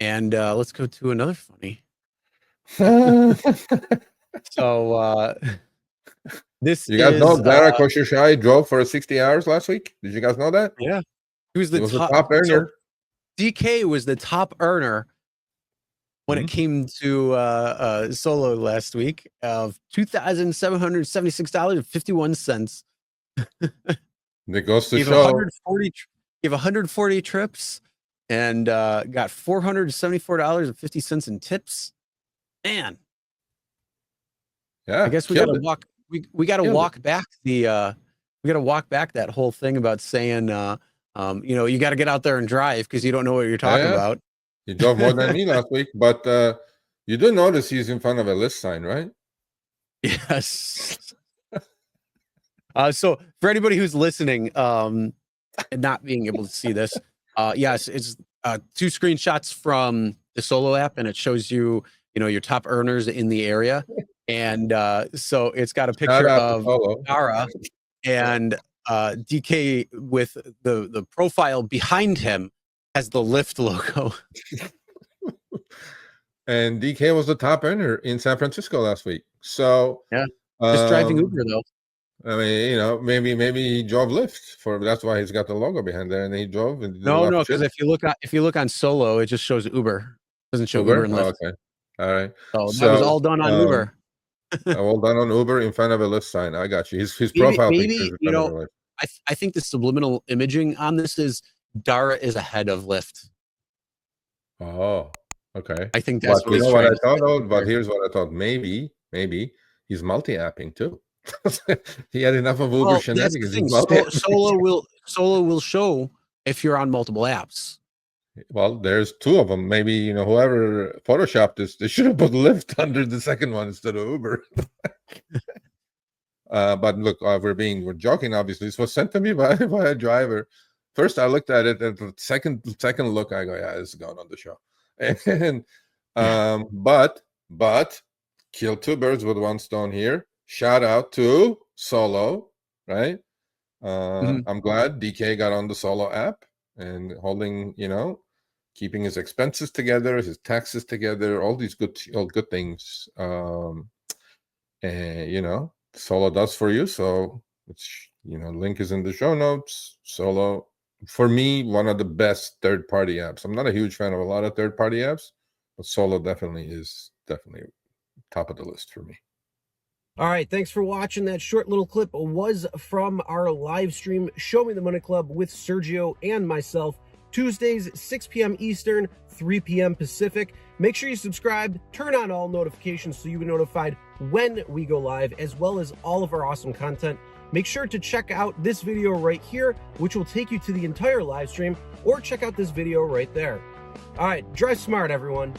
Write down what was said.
And let's go to another funny. So this You guys is know Dara K drove for 60 hours last week? Did you guys know that? Yeah, he was the top earner. So DK was the top earner when it came to solo last week of $2,776.51. It goes to show. 140 trips and got $474.50 in tips. Man, yeah, I guess we gotta walk. We gotta walk back the. We gotta walk back that whole thing about saying, you know, you got to get out there and drive because you don't know what you're talking about. He drove more than me last week, but you do notice he's in front of a list sign, right? Yes. So for anybody who's listening and not being able to see this, yes, it's 2 screenshots from the Solo app, and it shows you, you know, your top earners in the area. And so it's got a picture of Dara and DK with the profile behind him has the Lyft logo. And DK was the top earner in San Francisco last week. So yeah, just driving Uber though. I mean, you know, maybe he drove Lyft for that's why he's got the logo behind there, and he drove. And no, because if you look on Solo, it just shows Uber. It doesn't show Uber and Lyft. Oh, okay, all right. So that was all done on Uber. All done on Uber in front of a Lyft sign. I got you. His profile picture. You know, I think the subliminal imaging on this is Dara is ahead of Lyft. Oh, okay. I think that's what you know what I thought. But here's what I thought. Maybe he's multi-apping too. He had enough of Uber shenanigans. Solo will show if you're on multiple apps. Well, there's 2 of them. Maybe, you know, whoever photoshopped this, they should have put Lyft under the second one instead of Uber. But look, we're joking. Obviously, this was sent to me by a driver. First, I looked at it, and the second look, I go, yeah, this is going on the show. And but kill 2 birds with 1 stone here. Shout out to Solo, right? I'm glad DK got on the Solo app and holding, you know, keeping his expenses together, his taxes together, all these good things. And you know, Solo does for you. So it's, you know, link is in the show notes. Solo, for me, one of the best third-party apps. I'm not a huge fan of a lot of third-party apps, but Solo definitely is top of the list for me. All right, thanks for watching. That short little clip was from our live stream, Show Me the Money Club with Sergio and myself, Tuesdays, 6 p.m. Eastern, 3 p.m. Pacific. Make sure you subscribe, turn on all notifications so you'll be notified when we go live, as well as all of our awesome content. Make sure to check out this video right here, which will take you to the entire live stream, or check out this video right there. All right, drive smart, everyone.